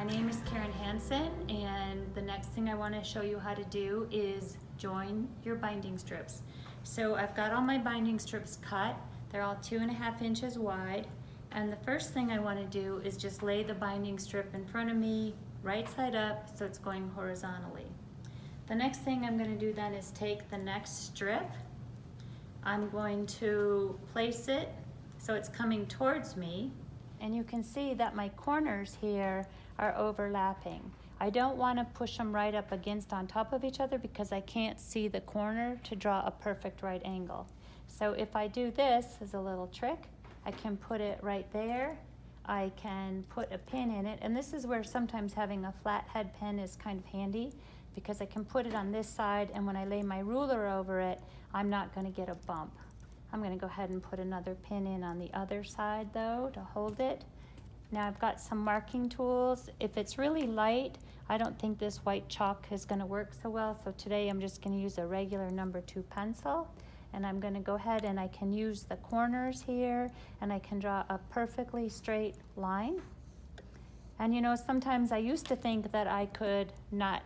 My name is Hanson, and the next thing I want to show you how to do is join your binding strips. So I've got all my binding strips cut. They're all 2.5 inches wide, and the first thing I want to do is just lay the binding strip in front of me, right side up, so it's going horizontally. The next thing I'm going to do then is take the next strip. I'm going to place it so it's coming towards me, and you can see that my corners here are overlapping. I don't want to push them right up against on top of each other because I can't see the corner to draw a perfect right angle. So if I do this as a little trick, I can put it right there. I can put a pin in it, and this is where sometimes having a flat head pin is kind of handy because I can put it on this side, and when I lay my ruler over it, I'm not going to get a bump. I'm going to go ahead and put another pin in on the other side though to hold it. Now I've got some marking tools. If it's really light, I don't think this white chalk is going to work so well, so today I'm just going to use a regular number 2 pencil, and I'm going to go ahead and I can use the corners here, and I can draw a perfectly straight line. And you know, sometimes I used to think that I could not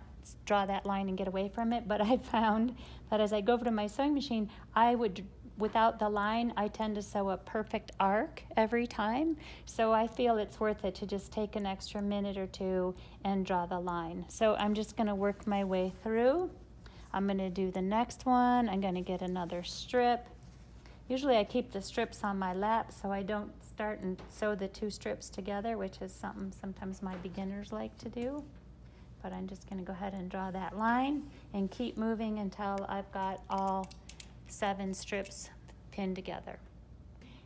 draw that line and get away from it, but I found that as I go over to my sewing machine, without the line, I tend to sew a perfect arc every time. So I feel it's worth it to just take an extra minute or two and draw the line. So I'm just going to work my way through. I'm going to do the next one. I'm going to get another strip. Usually I keep the strips on my lap so I don't start and sew the 2 strips together, which is something sometimes my beginners like to do. But I'm just going to go ahead and draw that line and keep moving until I've got all 7 strips pinned together.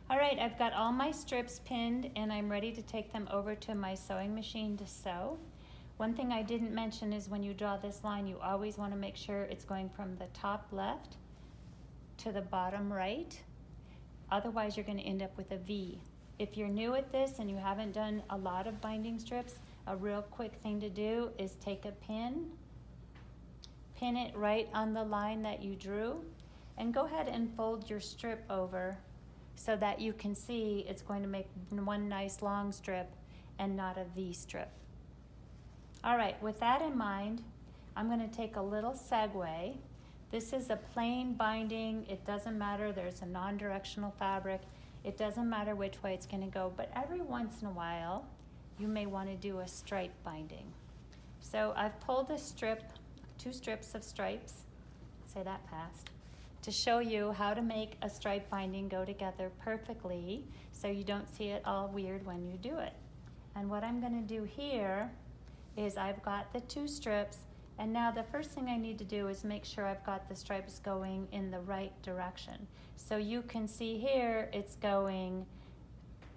All right, I've got all my strips pinned and I'm ready to take them over to my sewing machine to sew. One thing I didn't mention is when you draw this line, you always want to make sure it's going from the top left to the bottom right. Otherwise, you're going to end up with a V. If you're new at this and you haven't done a lot of binding strips, a real quick thing to do is take a pin it right on the line that you drew, and go ahead and fold your strip over so that you can see it's going to make one nice long strip and not a V strip. All right, with that in mind, I'm going to take a little segue. This is a plain binding. It doesn't matter. There's a non-directional fabric. It doesn't matter which way it's going to go, but every once in a while, you may want to do a stripe binding. So I've pulled a strip, 2 strips of stripes, say that fast, to show you how to make a stripe binding go together perfectly so you don't see it all weird when you do it. And what I'm going to do here is I've got the 2 strips, and now the first thing I need to do is make sure I've got the stripes going in the right direction. So you can see here it's going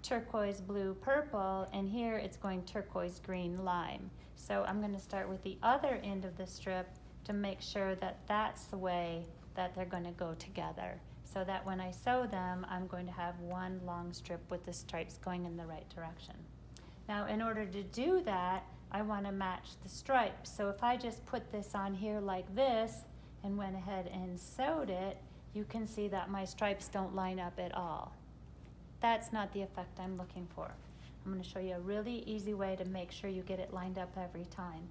turquoise blue purple, and here it's going turquoise green lime. So I'm going to start with the other end of the strip to make sure that that's the way that they're going to go together, so that when I sew them, I'm going to have one long strip with the stripes going in the right direction. Now, in order to do that, I want to match the stripes. So if I just put this on here like this and went ahead and sewed it, you can see that my stripes don't line up at all. That's not the effect I'm looking for. I'm going to show you a really easy way to make sure you get it lined up every time.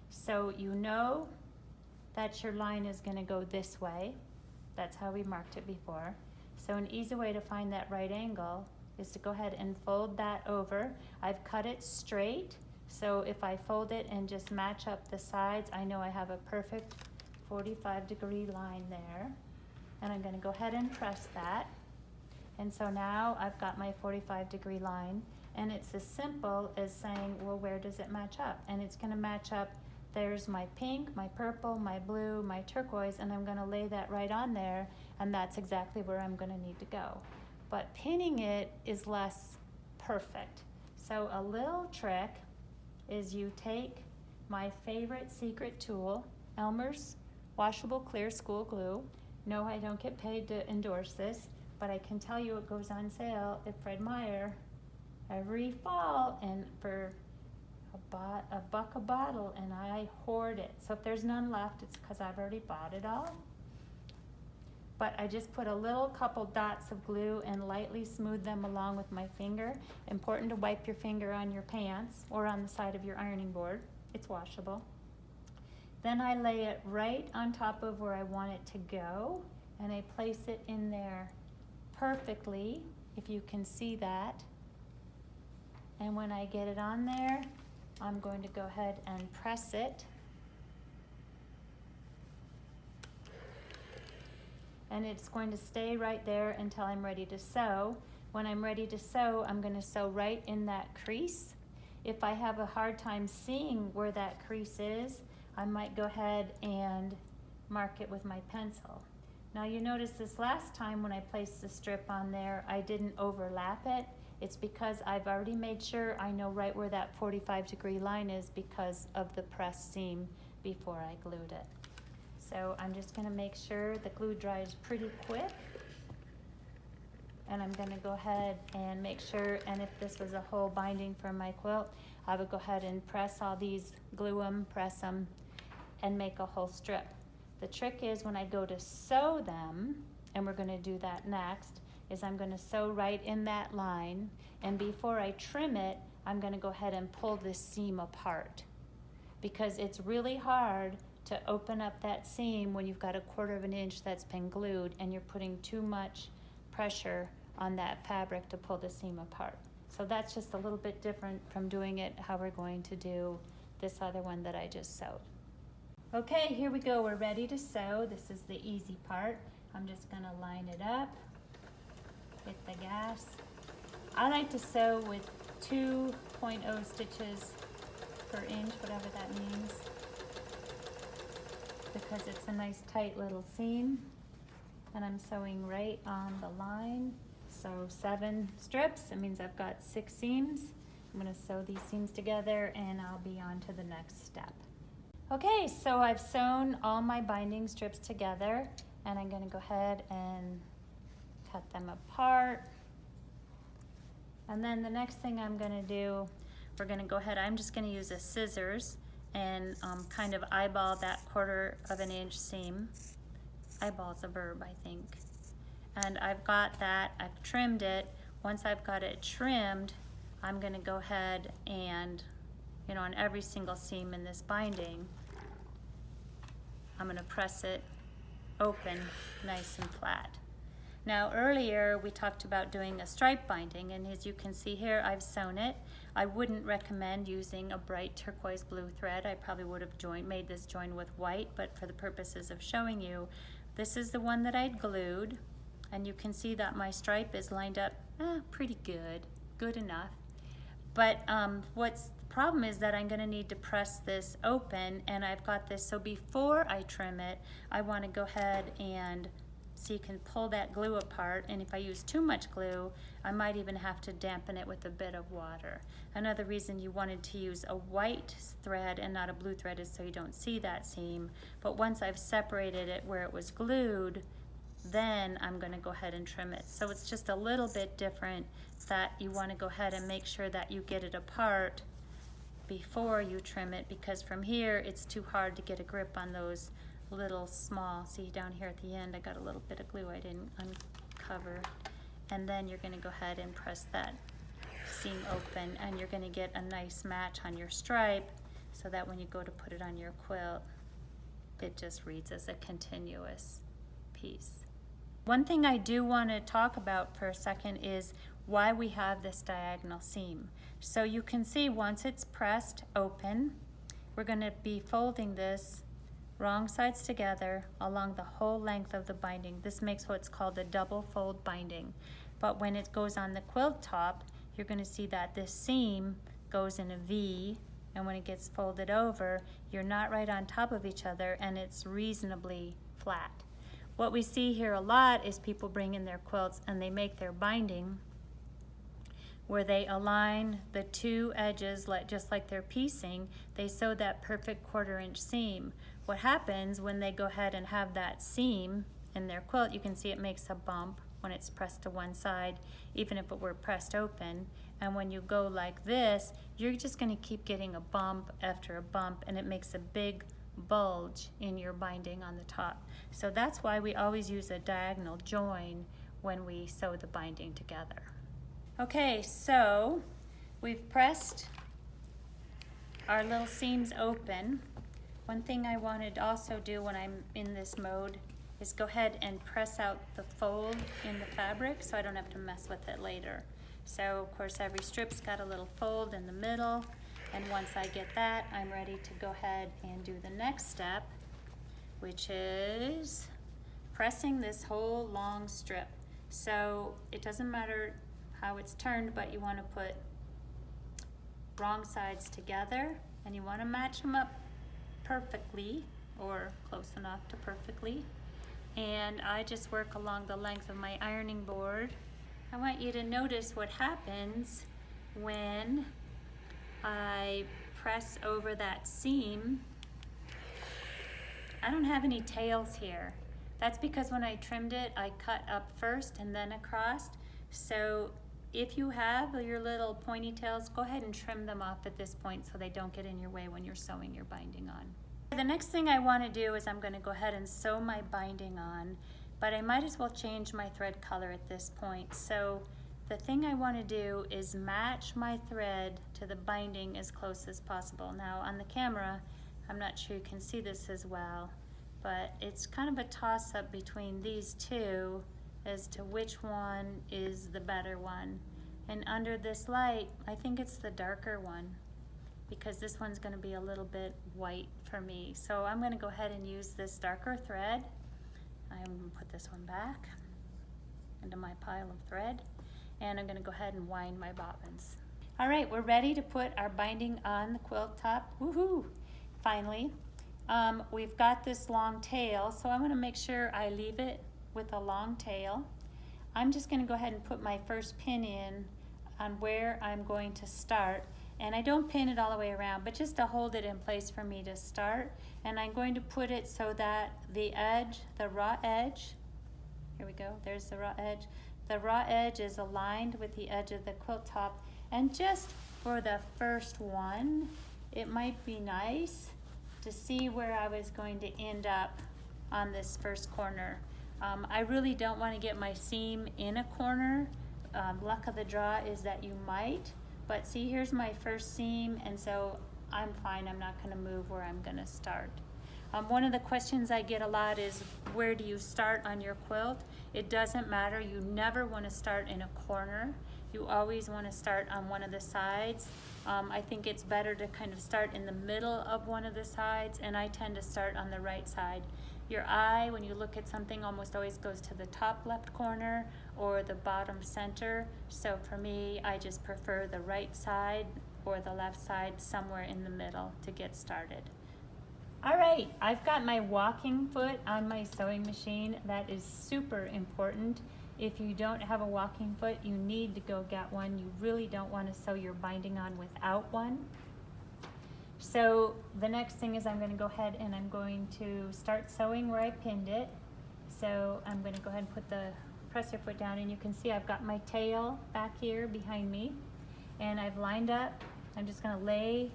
So you know that your line is going to go this way. That's how we marked it before. So an easy way to find that right angle is to go ahead and fold that over. I've cut it straight, so if I fold it and just match up the sides, I know I have a perfect 45-degree line there. And I'm going to go ahead and press that. And so now I've got my 45-degree line, and it's as simple as saying, well, where does it match up? And it's going to match up. There's my pink, my purple, my blue, my turquoise, and I'm going to lay that right on there, and that's exactly where I'm going to need to go. But pinning it is less perfect. So a little trick is you take my favorite secret tool, Elmer's washable clear school glue. No, I don't get paid to endorse this, but I can tell you it goes on sale at Fred Meyer every fall, and for a buck a bottle, and I hoard it. So if there's none left, it's because I've already bought it all. but I just put a little couple dots of glue and lightly smooth them along with my finger. Important to wipe your finger on your pants or on the side of your ironing board. It's washable. Then I lay it right on top of where I want it to go, and I place it in there perfectly, if you can see that. And when I get it on there, I'm going to go ahead and press it. And it's going to stay right there until I'm ready to sew. When I'm ready to sew, I'm going to sew right in that crease. If I have a hard time seeing where that crease is, I might go ahead and mark it with my pencil. Now you notice this last time when I placed the strip on there, I didn't overlap it. It's because I've already made sure I know right where that 45-degree line is because of the press seam before I glued it. So I'm just going to make sure the glue dries pretty quick. And I'm going to go ahead and make sure, and if this was a whole binding for my quilt, I would go ahead and press all these, glue them, press them, and make a whole strip. The trick is when I go to sew them, and we're going to do that next, is I'm going to sew right in that line, and before I trim it, I'm going to go ahead and pull this seam apart, because it's really hard to open up that seam when you've got 1/4 of an inch that's been glued and you're putting too much pressure on that fabric to pull the seam apart. So that's just a little bit different from doing it how we're going to do this other one that I just sewed. Okay, here we go. We're ready to sew. This is the easy part. I'm just going to line it up, hit the gas. I like to sew with 2.0 stitches per inch, whatever that means, because it's a nice tight little seam. And I'm sewing right on the line. So 7 strips, it means I've got 6 seams. I'm going to sew these seams together and I'll be on to the next step. Okay, so I've sewn all my binding strips together, and I'm going to go ahead and cut them apart. And then the next thing I'm going to do, we're going to go ahead, I'm just going to use a scissors and kind of eyeball that 1/4 of an inch seam. Eyeball's a verb, I think. And I've got that, I've trimmed it. Once I've got it trimmed, I'm going to go ahead and, on every single seam in this binding, I'm going to press it open nice and flat. Now earlier we talked about doing a stripe binding, and as you can see here, I've sewn it. I wouldn't recommend using a bright turquoise blue thread. I probably would have made this join with white, but for the purposes of showing you, this is the one that I'd glued, and you can see that my stripe is lined up pretty good enough. But what's the problem is that I'm going to need to press this open, and I've got this, so before I trim it, I want to go ahead and so you can pull that glue apart, and if I use too much glue, I might even have to dampen it with a bit of water. Another reason you wanted to use a white thread and not a blue thread is so you don't see that seam. But once I've separated it where it was glued, then I'm going to go ahead and trim it. So it's just a little bit different, that you want to go ahead and make sure that you get it apart before you trim it, because from here it's too hard to get a grip on those little small, see down here at the end I got a little bit of glue I didn't uncover, and then you're going to go ahead and press that seam open, and you're going to get a nice match on your stripe so that when you go to put it on your quilt, it just reads as a continuous piece. One thing I do want to talk about for a second is why we have this diagonal seam. So you can see once it's pressed open, we're going to be folding this wrong sides together along the whole length of the binding. This makes what's called a double fold binding. But when it goes on the quilt top, you're going to see that this seam goes in a V, and when it gets folded over, you're not right on top of each other, and it's reasonably flat. What we see here a lot is people bring in their quilts and they make their binding where they align the 2 edges just like they're piecing. They sew that perfect 1/4 inch seam. What happens when they go ahead and have that seam in their quilt, you can see it makes a bump when it's pressed to one side, even if it were pressed open. And when you go like this, you're just going to keep getting a bump after a bump, and it makes a big bulge in your binding on the top. So that's why we always use a diagonal join when we sew the binding together. Okay, so we've pressed our little seams open. One thing I wanted to also do when I'm in this mode is go ahead and press out the fold in the fabric so I don't have to mess with it later. So of course every strip's got a little fold in the middle, and once I get that, I'm ready to go ahead and do the next step, which is pressing this whole long strip. So it doesn't matter how it's turned, but you want to put wrong sides together and you want to match them up perfectly or close enough to perfectly. And I just work along the length of my ironing board. I want you to notice what happens when I press over that seam. I don't have any tails here. That's because when I trimmed it, I cut up first and then across. So if you have your little pointy tails, go ahead and trim them off at this point so they don't get in your way when you're sewing your binding on. The next thing I want to do is I'm going to go ahead and sew my binding on, but I might as well change my thread color at this point. So the thing I want to do is match my thread to the binding as close as possible. Now on the camera, I'm not sure you can see this as well, but it's kind of a toss-up between these two as to which one is the better one. And under this light, I think it's the darker one, because this one's going to be a little bit white for me. So I'm going to go ahead and use this darker thread. I'm going to put this one back into my pile of thread, and I'm going to go ahead and wind my bobbins. All right, we're ready to put our binding on the quilt top. Woohoo! Finally, we've got this long tail, so I'm going to make sure I leave it with a long tail. I'm just going to go ahead and put my first pin in on where I'm going to start. And I don't pin it all the way around, but just to hold it in place for me to start. And I'm going to put it so that the edge, the raw edge, here we go, there's the raw edge. The raw edge is aligned with the edge of the quilt top. And just for the first one, it might be nice to see where I was going to end up on this first corner. I really don't want to get my seam in a corner. Luck of the draw is that you might. But see, here's my first seam, and so I'm fine. I'm not going to move where I'm going to start. One of the questions I get a lot is, where do you start on your quilt? It doesn't matter. You never want to start in a corner. You always want to start on one of the sides. I think it's better to kind of start in the middle of one of the sides, and I tend to start on the right side. Your eye, when you look at something, almost always goes to the top left corner or the bottom center. So for me, I just prefer the right side or the left side, somewhere in the middle to get started. All right, I've got my walking foot on my sewing machine. That is super important. If you don't have a walking foot, you need to go get one. You really don't want to sew your binding on without one. So the next thing is I'm going to go ahead and I'm going to start sewing where I pinned it. So I'm going to go ahead and put the presser foot down, and you can see I've got my tail back here behind me, and I've lined up. I'm just going to lay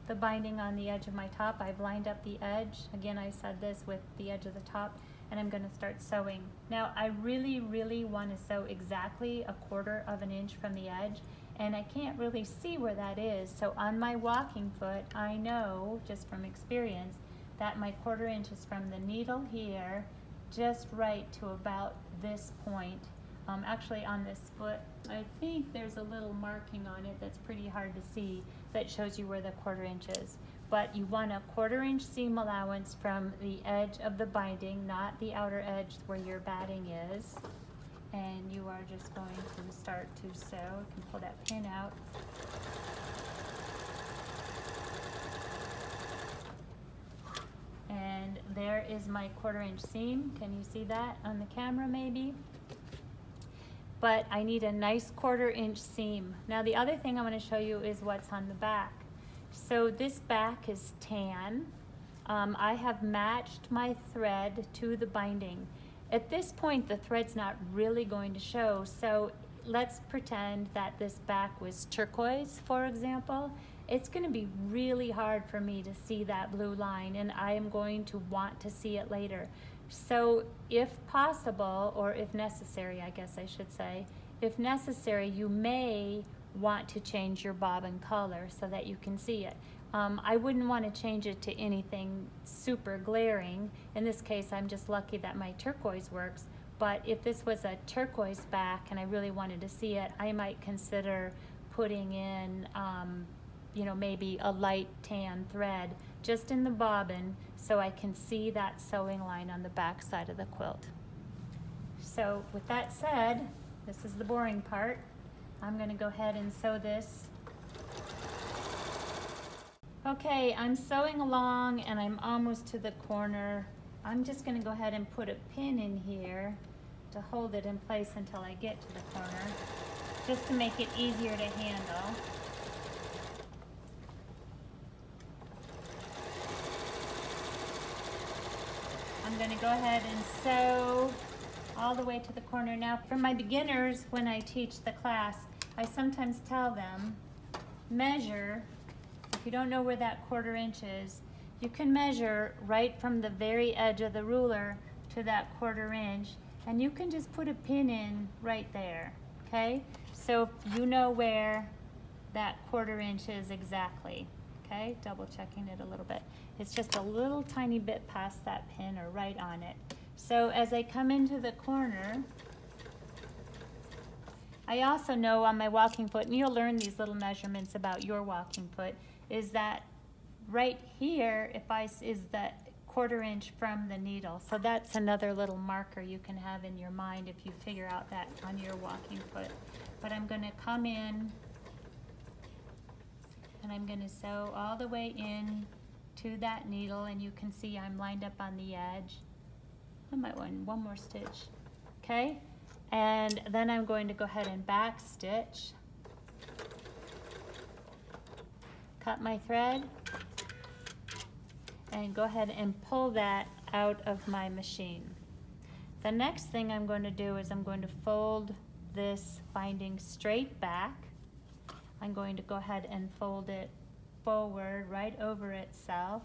the binding on the edge of my top. I've lined up the edge. Again, I said this with the edge of the top, and I'm going to start sewing. Now I really want to sew exactly 1/4 of an inch from the edge, and I can't really see where that is. So on my walking foot, I know just from experience that my 1/4 inch is from the needle here just right to about this point. Actually on this foot, I think there's a little marking on it that's pretty hard to see that shows you where the 1/4 inch is. But you want a 1/4 inch seam allowance from the edge of the binding, not the outer edge where your batting is. And you are just going to start to sew. You can pull that pin out. And there is my 1/4 inch seam. Can you see that on the camera maybe? But I need a nice 1/4 inch seam. Now the other thing I want to show you is what's on the back. So this back is tan. I have matched my thread to the binding. At this point, the thread's not really going to show, so let's pretend that this back was turquoise, for example, it's going to be really hard for me to see that blue line, and I am going to want to see it later. So if possible, or if necessary, I guess I should say, if necessary, you may want to change your bobbin color so that you can see it. I wouldn't want to change it to anything super glaring. In this case, I'm just lucky that my turquoise works. But if this was a turquoise back and I really wanted to see it, I might consider putting in, you know, maybe a light tan thread just in the bobbin so I can see that sewing line on the back side of the quilt. So with that said, this is the boring part. I'm going to go ahead and sew this. Okay, I'm sewing along and I'm almost to the corner. I'm just going to go ahead and put a pin in here to hold it in place until I get to the corner, just to make it easier to handle. I'm going to go ahead and sew all the way to the corner. Now, for my beginners, when I teach the class, I sometimes tell them, measure, if you don't know where that 1/4 inch is, you can measure right from the very edge of the ruler to that 1/4 inch, and you can just put a pin in right there, okay? So you know where that 1/4 inch is exactly, okay? Double checking it a little bit. It's just a little tiny bit past that pin or right on it. So as I come into the corner, I also know on my walking foot, and you'll learn these little measurements about your walking foot, is that right here, is that 1/4 inch from the needle. So that's another little marker you can have in your mind if you figure out that on your walking foot. But I'm going to come in and I'm going to sew all the way in to that needle, and you can see I'm lined up on the edge. I might want one more stitch, okay? And then I'm going to go ahead and back stitch, cut my thread, and go ahead and pull that out of my machine. The next thing I'm going to do is I'm going to fold this binding straight back. I'm going to go ahead and fold it forward right over itself.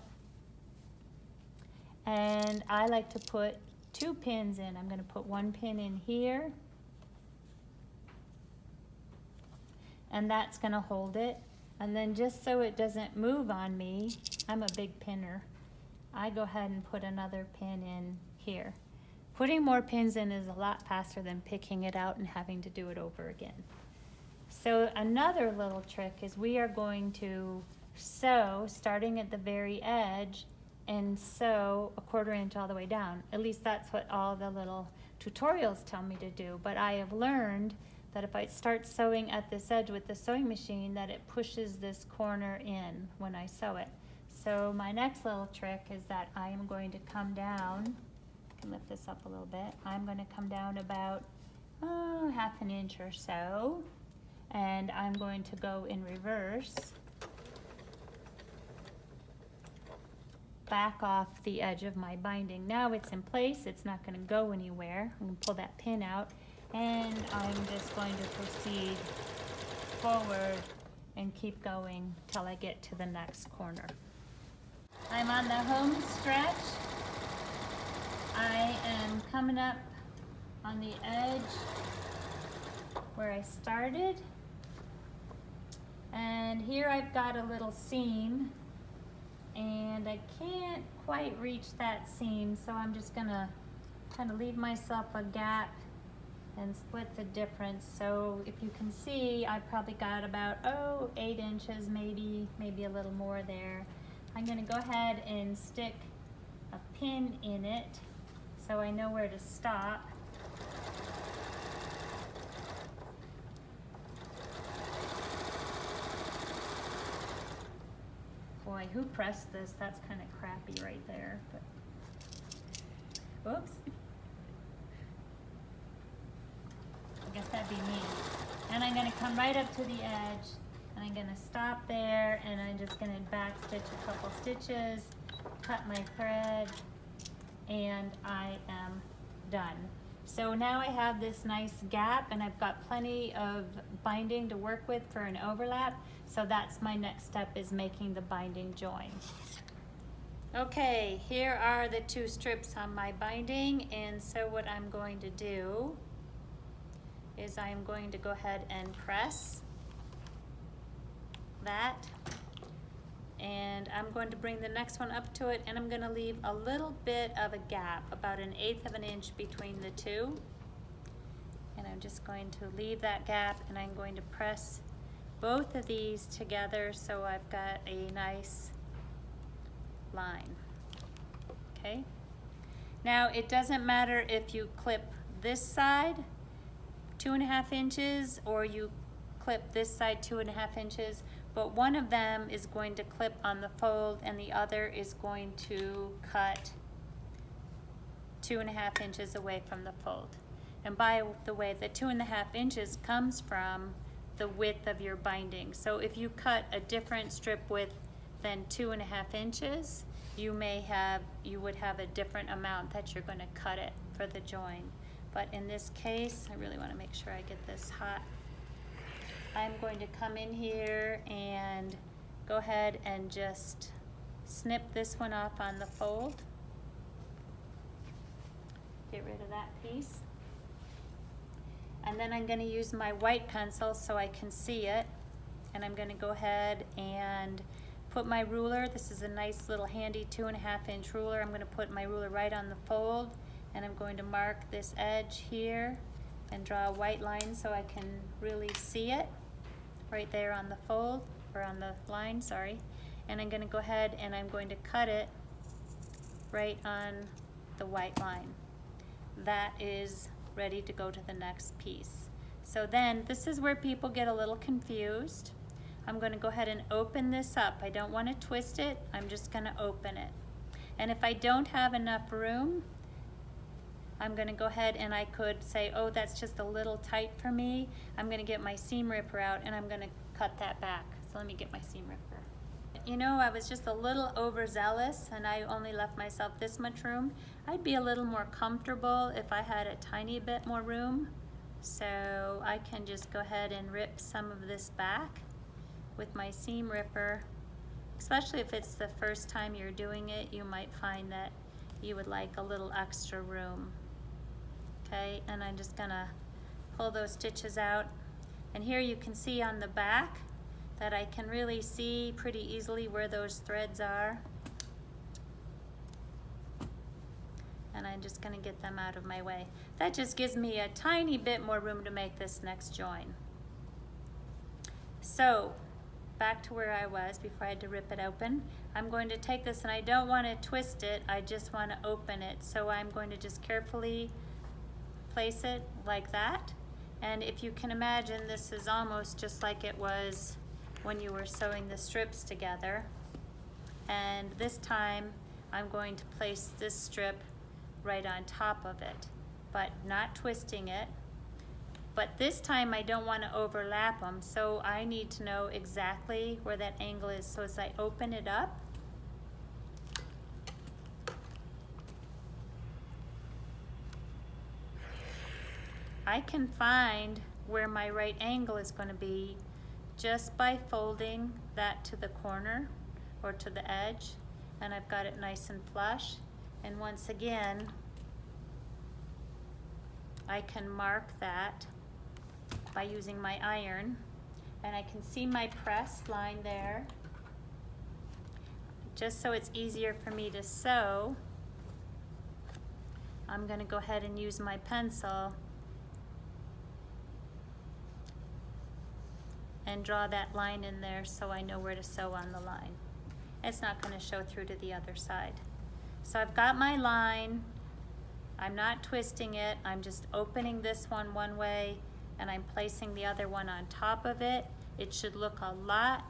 And I like to put 2 pins in. I'm going to put 1 pin in here, and that's going to hold it. And then just so it doesn't move on me, I'm a big pinner, I go ahead and put another pin in here. Putting more pins in is a lot faster than picking it out and having to do it over again. So another little trick is we are going to sew starting at the very edge and sew a 1/4 inch all the way down. At least that's what all the little tutorials tell me to do. But I have learned that if I start sewing at this edge with the sewing machine, that it pushes this corner in when I sew it. So my next little trick is that I am going to come down, I can lift this up a little bit, I'm going to come down about 1/2 inch or so, and I'm going to go in reverse, back off the edge of my binding. Now it's in place, it's not going to go anywhere. I'm going to pull that pin out, and I'm just going to proceed forward and keep going till I get to the next corner. I'm on the home stretch. I am coming up on the edge where I started, and here I've got a little seam, and I can't quite reach that seam, so I'm just gonna kind of leave myself a gap and split the difference. So if you can see, I probably got about 8 inches, maybe a little more there. I'm going to go ahead and stick a pin in it so I know where to stop. Boy, who pressed this? That's kind of crappy right there. But, oops. I guess that'd be me. And I'm going to come right up to the edge, and I'm going to stop there, and I'm just going to back stitch a couple stitches, cut my thread, and I am done. So now I have this nice gap and I've got plenty of binding to work with for an overlap. So that's my next step, is making the binding join. Okay, here are the two strips on my binding, and so what I'm going to do is I'm going to go ahead and press that, and I'm going to bring the next one up to it, and I'm going to leave a little bit of a gap, about 1/8 of an inch between the two, and I'm just going to leave that gap, and I'm going to press both of these together so I've got a nice line. Okay, now it doesn't matter if you clip this side 2.5 inches or you clip this side 2.5 inches, but one of them is going to clip on the fold and the other is going to cut 2.5 inches away from the fold. And by the way, the 2.5 inches comes from the width of your binding. So if you cut a different strip width than 2.5 inches, you would have a different amount that you're going to cut it for the join. But in this case, I really want to make sure I get this hot. I'm going to come in here and go ahead and just snip this one off on the fold. Get rid of that piece. And then I'm going to use my white pencil so I can see it. And I'm going to go ahead and put my ruler. This is a nice little handy 2.5 inch ruler. I'm going to put my ruler right on the fold, and I'm going to mark this edge here and draw a white line so I can really see it right there on the fold, or on the line, sorry. And I'm going to go ahead and I'm going to cut it right on the white line. That is ready to go to the next piece. So then this is where people get a little confused. I'm going to go ahead and open this up. I don't want to twist it, I'm just going to open it. And if I don't have enough room, I'm going to go ahead and I could say, oh, that's just a little tight for me. I'm going to get my seam ripper out and I'm going to cut that back. So let me get my seam ripper. You know, I was just a little overzealous and I only left myself this much room. I'd be a little more comfortable if I had a tiny bit more room. So I can just go ahead and rip some of this back with my seam ripper. Especially if it's the first time you're doing it, you might find that you would like a little extra room. Okay, and I'm just gonna pull those stitches out. And here you can see on the back that I can really see pretty easily where those threads are. And I'm just gonna get them out of my way. That just gives me a tiny bit more room to make this next join. So, back to where I was before I had to rip it open. I'm going to take this, and I don't want to twist it, I just want to open it. So I'm going to just carefully place it like that. And if you can imagine, this is almost just like it was when you were sewing the strips together. And this time I'm going to place this strip right on top of it, but not twisting it. But this time I don't want to overlap them, so I need to know exactly where that angle is. So as I open it up, I can find where my right angle is going to be just by folding that to the corner or to the edge, and I've got it nice and flush. And once again, I can mark that by using my iron, and I can see my press line there. Just so it's easier for me to sew, I'm going to go ahead and use my pencil and draw that line in there so I know where to sew on the line. It's not going to show through to the other side. So I've got my line, I'm not twisting it, I'm just opening this one way and I'm placing the other one on top of it. It should look a lot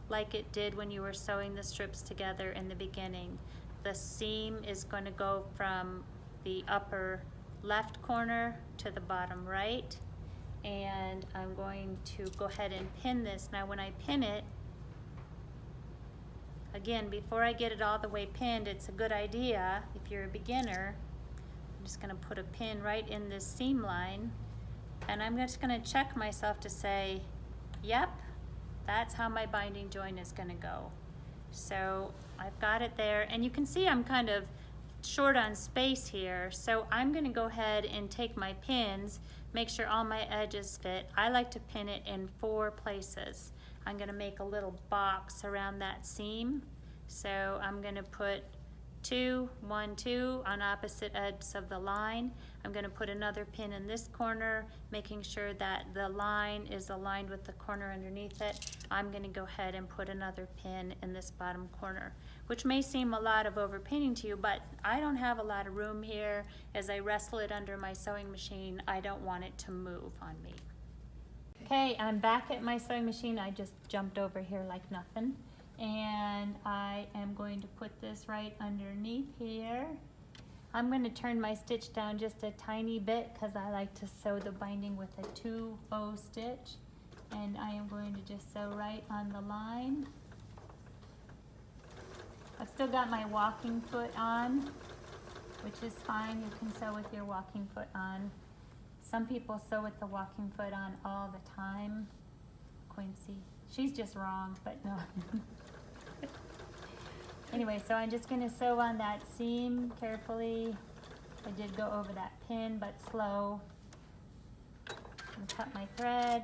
like it did when you were sewing the strips together in the beginning. The seam is going to go from the upper left corner to the bottom right, and I'm going to go ahead and pin this. Now when I pin it, again, before I get it all the way pinned, it's a good idea, if you're a beginner, I'm just gonna put a pin right in this seam line, and I'm just gonna check myself to say, yep, that's how my binding joint is gonna go. So I've got it there, and you can see I'm kind of short on space here, so I'm gonna go ahead and take my pins, make sure all my edges fit. I like to pin it in 4 places. I'm gonna make a little box around that seam. So I'm gonna put 2, 1, 2 on opposite ends of the line. I'm gonna put another pin in this corner, making sure that the line is aligned with the corner underneath it. I'm gonna go ahead and put another pin in this bottom corner, which may seem a lot of overpinning to you, but I don't have a lot of room here. As I wrestle it under my sewing machine, I don't want it to move on me. Okay, I'm back at my sewing machine. I just jumped over here like nothing. And I am going to put this right underneath here. I'm going to turn my stitch down just a tiny bit because I like to sew the binding with a 2-0 stitch. And I am going to just sew right on the line. I've still got my walking foot on, which is fine. You can sew with your walking foot on. Some people sew with the walking foot on all the time. Quincy, she's just wrong, but no. Anyway, so I'm just gonna sew on that seam carefully. I did go over that pin, but slow. And cut my thread.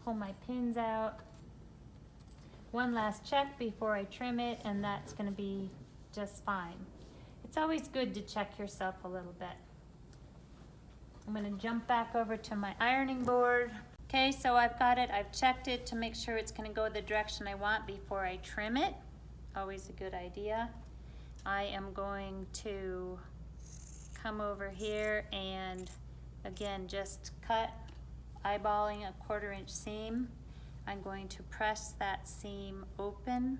Pull my pins out. One last check before I trim it, and that's gonna be just fine. It's always good to check yourself a little bit. I'm gonna jump back over to my ironing board. Okay, so I've got it, I've checked it to make sure it's gonna go the direction I want before I trim it. Always a good idea. I am going to come over here and again, just cut, eyeballing a 1/4 inch seam. I'm going to press that seam open.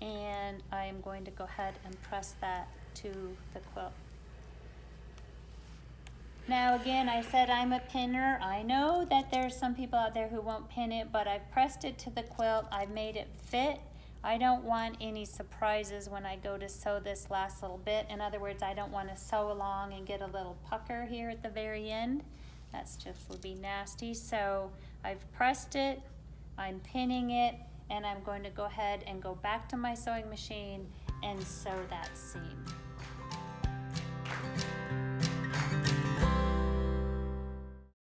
And I am going to go ahead and press that to the quilt. Now again, I said I'm a pinner. I know that there's some people out there who won't pin it, but I've pressed it to the quilt. I've made it fit. I don't want any surprises when I go to sew this last little bit. In other words, I don't want to sew along and get a little pucker here at the very end. That's just would be nasty. So I've pressed it, I'm pinning it, and I'm going to go ahead and go back to my sewing machine and sew that seam.